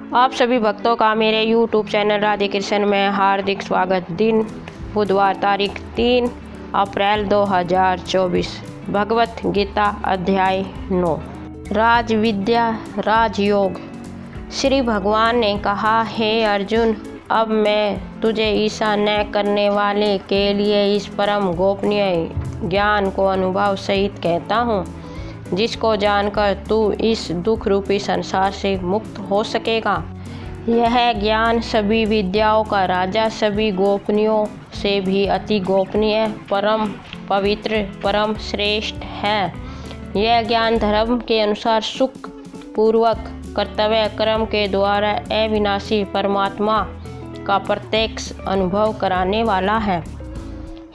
आप सभी भक्तों का मेरे YouTube चैनल राधे कृष्ण में हार्दिक स्वागत। दिन बुधवार तारीख 3 अप्रैल 2024। भगवत गीता अध्याय 9 राज विद्या राजयोग। श्री भगवान ने कहा, हे अर्जुन, अब मैं तुझे ईर्ष्या न करने वाले के लिए इस परम गोपनीय ज्ञान को अनुभव सहित कहता हूँ, जिसको जानकर तू इस दुख रूपी संसार से मुक्त हो सकेगा। यह ज्ञान सभी विद्याओं का राजा, सभी गोपनीयों से भी अति गोपनीय, परम पवित्र, परम श्रेष्ठ है। यह ज्ञान धर्म के अनुसार सुख पूर्वक कर्तव्य कर्म के द्वारा अविनाशी परमात्मा का प्रत्यक्ष अनुभव कराने वाला है।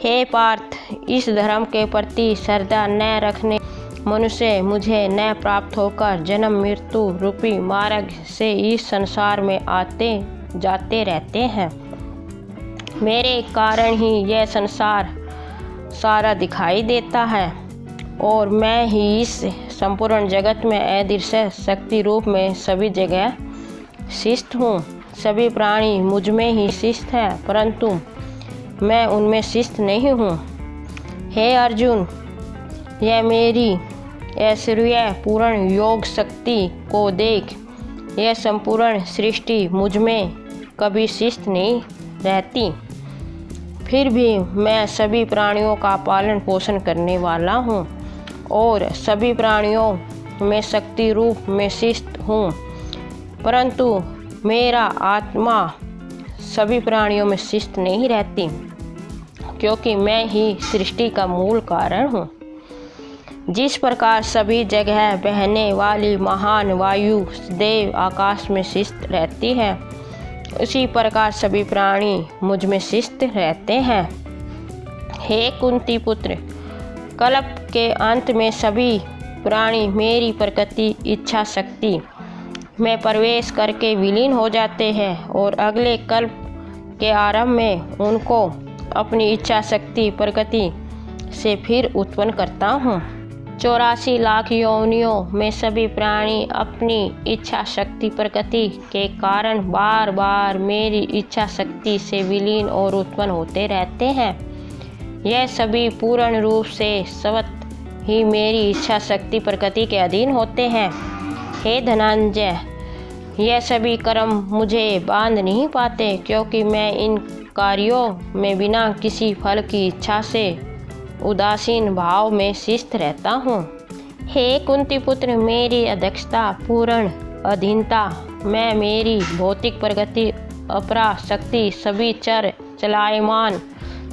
हे पार्थ, इस धर्म के प्रति श्रद्धा न रखने मनुष्य मुझे न प्राप्त होकर जन्म मृत्यु रूपी मार्ग से इस संसार में आते जाते रहते हैं। मेरे कारण ही यह संसार सारा दिखाई देता है और मैं ही इस संपूर्ण जगत में अदृश्य शक्ति रूप में सभी जगह स्थित हूँ। सभी प्राणी मुझ में ही स्थित हैं, परंतु मैं उनमें स्थित नहीं हूँ। हे अर्जुन, यह मेरी ऐश्वर्य पूर्ण योग शक्ति को देख। यह संपूर्ण सृष्टि मुझ में कभी स्थित नहीं रहती, फिर भी मैं सभी प्राणियों का पालन पोषण करने वाला हूँ और सभी प्राणियों में शक्ति रूप में स्थित हूँ, परंतु मेरा आत्मा सभी प्राणियों में स्थित नहीं रहती, क्योंकि मैं ही सृष्टि का मूल कारण हूँ। जिस प्रकार सभी जगह बहने वाली महान वायु सदैव आकाश में स्थित रहती है, उसी प्रकार सभी प्राणी मुझ में स्थित रहते हैं। हे कुंती पुत्र, कल्प के अंत में सभी प्राणी मेरी प्रकृति इच्छा शक्ति में प्रवेश करके विलीन हो जाते हैं और अगले कल्प के आरंभ में उनको अपनी इच्छा शक्ति प्रकृति से फिर उत्पन्न करता हूँ। 84 लाख योनियों में सभी प्राणी अपनी इच्छा शक्ति प्रकृति के कारण बार बार मेरी इच्छा शक्ति से विलीन और उत्पन्न होते रहते हैं। यह सभी पूर्ण रूप से स्वतः ही मेरी इच्छा शक्ति प्रकृति के अधीन होते हैं। हे धनंजय, यह सभी कर्म मुझे बांध नहीं पाते, क्योंकि मैं इन कार्यों में बिना किसी फल की इच्छा से उदासीन भाव में स्थित रहता हूँ। हे कुंती पुत्र, मेरी अध्यक्षता पूर्ण अधीनता मैं मेरी भौतिक प्रगति अपरा शक्ति सभी चर चलायमान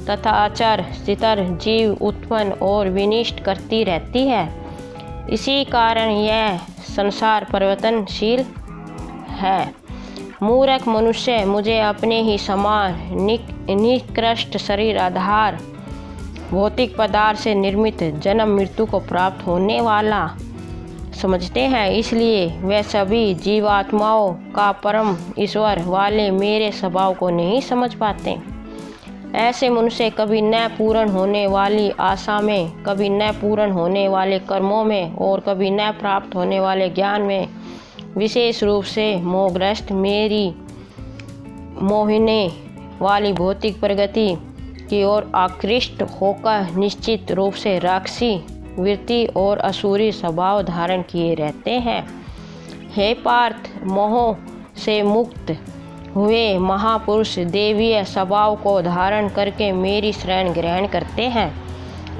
तथा अचर स्थिर जीव उत्पन्न और विनिष्ट करती रहती है। इसी कारण यह संसार परिवर्तनशील है। मूर्ख मनुष्य मुझे अपने ही समान निकृष्ट शरीर आधार भौतिक पदार्थ से निर्मित जन्म मृत्यु को प्राप्त होने वाला समझते हैं, इसलिए वे सभी जीवात्माओं का परम ईश्वर वाले मेरे स्वभाव को नहीं समझ पाते। ऐसे मनुष्य कभी न पूर्ण होने वाली आशा में, कभी न पूर्ण होने वाले कर्मों में और कभी न प्राप्त होने वाले ज्ञान में विशेष रूप से मोहग्रस्त मेरी मोहिने वाली भौतिक प्रगति की ओर आकृष्ट होकर निश्चित रूप से राक्षसी वृत्ति और असुरी स्वभाव धारण किए रहते हैं। हे पार्थ, मोह से मुक्त हुए महापुरुष देवीय स्वभाव को धारण करके मेरी शरण ग्रहण करते हैं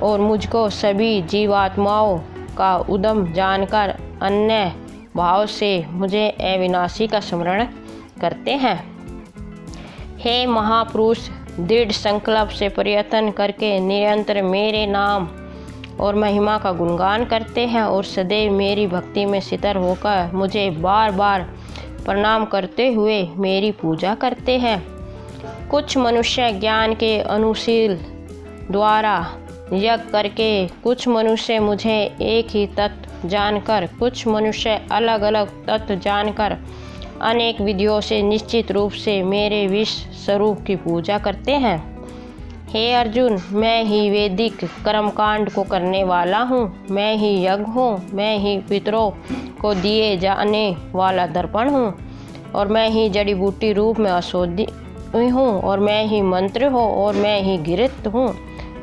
और मुझको सभी जीवात्माओं का उद्यम जानकर अन्य भाव से मुझे अविनाशी का स्मरण करते हैं। हे महापुरुष, दृढ़ संकल्प से प्रयत्न करके निरंतर मेरे नाम और महिमा का गुणगान करते हैं और सदैव मेरी भक्ति में स्थिर होकर मुझे बार बार प्रणाम करते हुए मेरी पूजा करते हैं। कुछ मनुष्य ज्ञान के अनुशील द्वारा यज्ञ करके, कुछ मनुष्य मुझे एक ही तत्व जानकर, कुछ मनुष्य अलग अलग तत्व जानकर अनेक विधियों से निश्चित रूप से मेरे विश्व स्वरूप की पूजा करते हैं। हे अर्जुन, मैं ही वैदिक कर्मकांड को करने वाला हूँ, मैं ही यज्ञ हूँ, मैं ही पितरों को दिए जाने वाला दर्पण हूँ, और मैं ही जड़ी बूटी रूप में औषधि हूँ, और मैं ही मंत्र हूँ, और मैं ही घृत हूँ,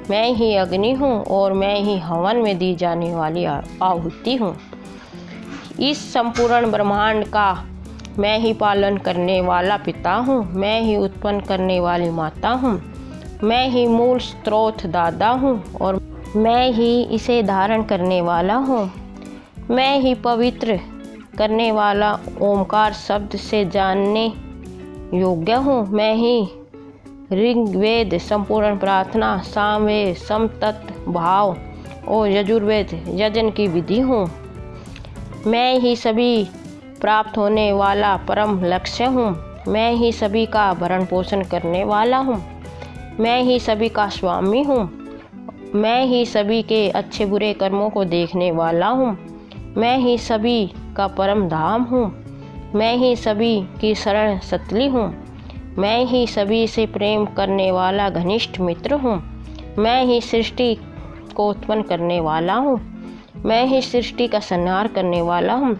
मैं ही अग्नि हूँ, और मैं ही हवन में दी जाने वाली आहुति हूँ। इस संपूर्ण ब्रह्मांड का मैं ही पालन करने वाला पिता हूँ, मैं ही उत्पन्न करने वाली माता हूँ, मैं ही मूल स्रोत दादा हूँ, और मैं ही इसे धारण करने वाला हूँ। मैं ही पवित्र करने वाला ओमकार शब्द से जानने योग्य हूँ। मैं ही ऋग्वेद संपूर्ण प्रार्थना, सामवेद समतत्व भाव और यजुर्वेद यजन की विधि हूँ। मैं ही सभी प्राप्त होने वाला परम लक्ष्य हूँ। मैं ही सभी का भरण पोषण करने वाला हूँ। मैं ही सभी का स्वामी हूँ। मैं ही सभी के अच्छे बुरे कर्मों को देखने वाला हूँ। मैं ही सभी का परम धाम हूँ। मैं ही सभी की शरण सतली हूँ। मैं ही सभी से प्रेम करने वाला घनिष्ठ मित्र हूँ। मैं ही सृष्टि को उत्पन्न करने वाला हूँ। मैं ही सृष्टि का संहार करने वाला हूँ।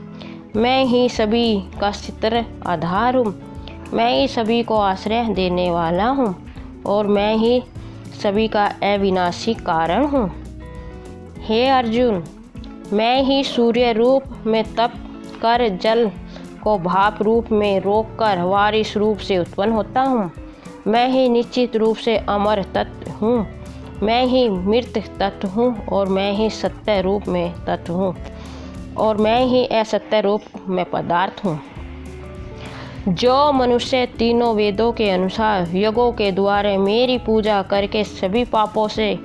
मैं ही सभी का स्थिर आधार हूँ। मैं ही सभी को आश्रय देने वाला हूँ, और मैं ही सभी का अविनाशी कारण हूँ। हे अर्जुन, मैं ही सूर्य रूप में तप कर जल को भाप रूप में रोककर वारिस रूप से उत्पन्न होता हूँ। मैं ही निश्चित रूप से अमर तत्व हूँ। मैं ही मृत तत्व हूँ, और मैं ही सत्य रूप में तत्व हूँ, और मैं ही असत्य रूप में पदार्थ हूँ। जो मनुष्य तीनों वेदों के अनुसार यज्ञों के द्वारा मेरी पूजा करके सभी पापों से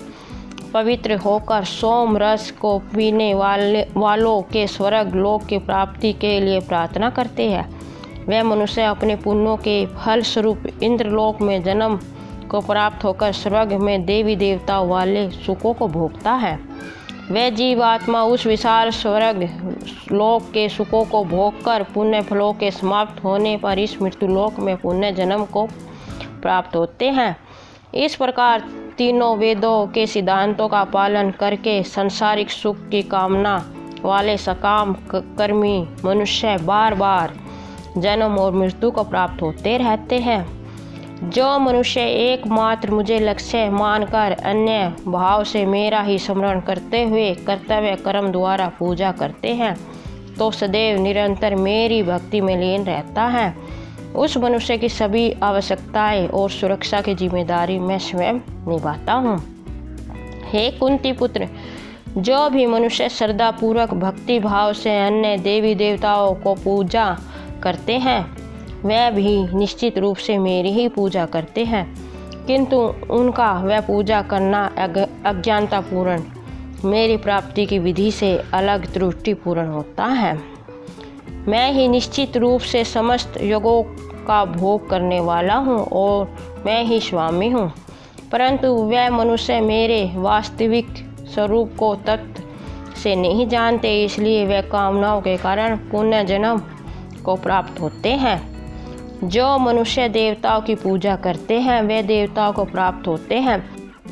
पवित्र होकर सोम रस को पीने वालों के स्वर्ग लोक की प्राप्ति के लिए प्रार्थना करते हैं, वह मनुष्य अपने पुण्यों के फल स्वरूप इंद्रलोक में जन्म को प्राप्त होकर स्वर्ग में देवी देवताओं वाले सुखों को भोगता है। वह जीवात्मा उस विशाल स्वर्ग लोक के सुखों को भोगकर पुण्य फलों के समाप्त होने पर इस मृत्युलोक में पुण्य जन्म को प्राप्त होते हैं। इस प्रकार तीनों वेदों के सिद्धांतों का पालन करके सांसारिक सुख की कामना वाले सकाम कर्मी मनुष्य बार बार जन्म और मृत्यु को प्राप्त होते रहते हैं। जो मनुष्य एकमात्र मुझे लक्ष्य मानकर अन्य भाव से मेरा ही स्मरण करते हुए कर्तव्य कर्म द्वारा पूजा करते हैं, तो सदैव निरंतर मेरी भक्ति में लीन रहता है। उस मनुष्य की सभी आवश्यकताएं और सुरक्षा की जिम्मेदारी मैं स्वयं निभाता हूँ। हे कुंती पुत्र, जो भी मनुष्य श्रद्धापूर्वक भक्ति भाव से अन्य देवी देवताओं को पूजा करते हैं, वह भी निश्चित रूप से मेरी ही पूजा करते हैं, किंतु उनका वह पूजा करना अज्ञानतापूर्ण मेरी प्राप्ति की विधि से अलग त्रुटिपूर्ण होता है। मैं ही निश्चित रूप से समस्त योगों का भोग करने वाला हूँ, और मैं ही स्वामी हूँ, परंतु वह मनुष्य मेरे वास्तविक स्वरूप को तत्व से नहीं जानते, इसलिए वह कामनाओं के कारण पुण्य जन्म को प्राप्त होते हैं। जो मनुष्य देवताओं की पूजा करते हैं वे देवताओं को प्राप्त होते हैं।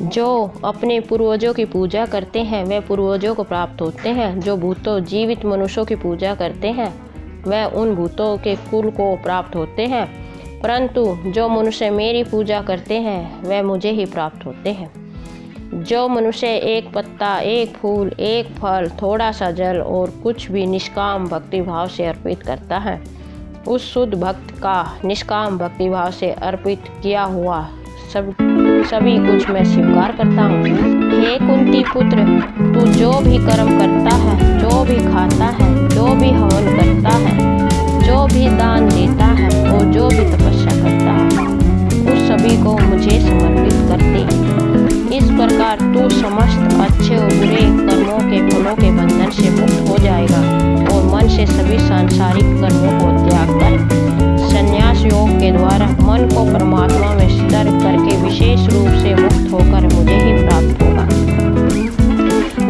जो अपने पूर्वजों की पूजा करते हैं वे पूर्वजों को प्राप्त होते हैं। जो भूतों जीवित मनुष्यों की पूजा करते हैं वह उन भूतों के कुल को प्राप्त होते हैं, परंतु जो मनुष्य मेरी पूजा करते हैं वह मुझे ही प्राप्त होते हैं। जो मनुष्य एक पत्ता, एक फूल, एक फल, थोड़ा सा जल और कुछ भी निष्काम भक्ति भाव से अर्पित करता है, उस शुद्ध भक्त का निष्काम भक्ति भाव से अर्पित किया हुआ सभी कुछ मैं स्वीकार करता हूँ। हे कुंती पुत्र, तू जो भी कर्म करता है, जो भी खाता है, जो भी हवन करता है, जो भी दान देता है और जो भी तपस्या करता है, उस सभी को मुझे समर्पित कर दे। इस प्रकार तू समस्त अच्छे और बुरे कर्मों के फलों के बंधन से मुक्त हो जाएगा और मन से सभी सांसारिक कर्मों को त्याग कर संन्यास योग के द्वारा मन को परमात्मा में स्थिर करके विशेष रूप से मुक्त होकर मुझे ही प्राप्त होगा।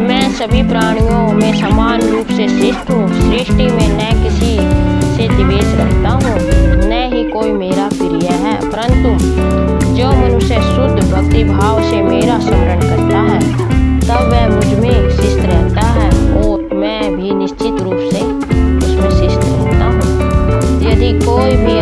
मैं सभी प्राणियों में समान रूप से श्रेष्ठ हूँ। सृष्टि में न किसी से द्वेष रखता हूँ, न ही कोई मेरा प्रिय है, परंतु जो मनुष्य शुद्ध भक्ति भाव से मेरा स्मरण करता है तब वह मुझ में शिष्ट रहता है और मैं भी निश्चित रूप से उसमें शिष्ट रहता हूँ। यदि कोई भी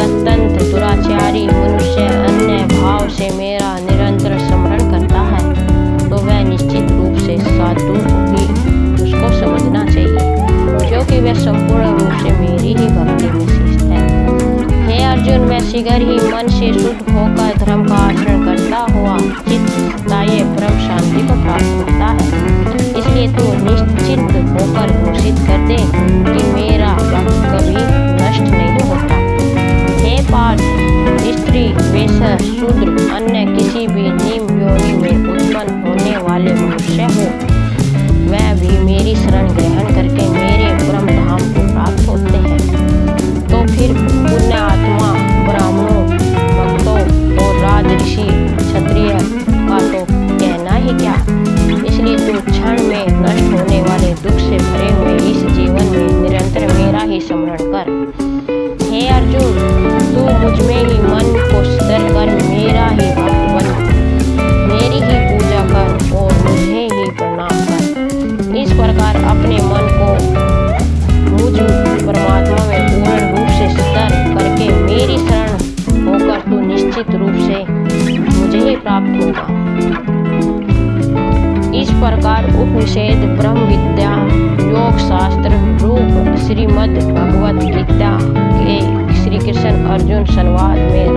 शीघ्र ही मन से शुद्ध होकर धर्म का आचरण करता हुआ चित्त स्थायी परम शांति को प्राप्त होता है। इसलिए तू निश्चिंत होकर घोषित कर दे कि मेरा भक्त कभी नष्ट नहीं होता। हे पार्थ, स्त्री, वैश्य, शूद्र, अन्य किसी भी निम्न योनि में उत्पन्न होने वाले मनुष्य हो, वह भी मेरी शरण ग्रहण करके मेरे परम धाम को प्राप्त होते हैं। तो फिर पुण्य आत्मा, ब्राह्मणों, भक्तों और राज ऋषि, क्षत्रिय का तो कहना ही क्या। इसलिए तू क्षण में नष्ट होने वाले दुख से भरे हुए इस जीवन में निरंतर मेरा ही स्मरण कर। हे अर्जुन, तू मुझ में ही मन को स्थिर कर मेरा ही भक्त बन, मेरी ही पूजा कर और मुझे ही प्रणाम कर। इस प्रकार अपने मन को मुझ परमात्मा में पूर्ण रूप से स्थिर करके मेरी शरण होकर तू निश्चित रूप से मुझे ही प्राप्त होगा। इस प्रकार उपनिषद, ब्रह्म विद्या, योग शास्त्र रूप श्रीमद् भगवत गीता के श्री कृष्ण अर्जुन संवाद में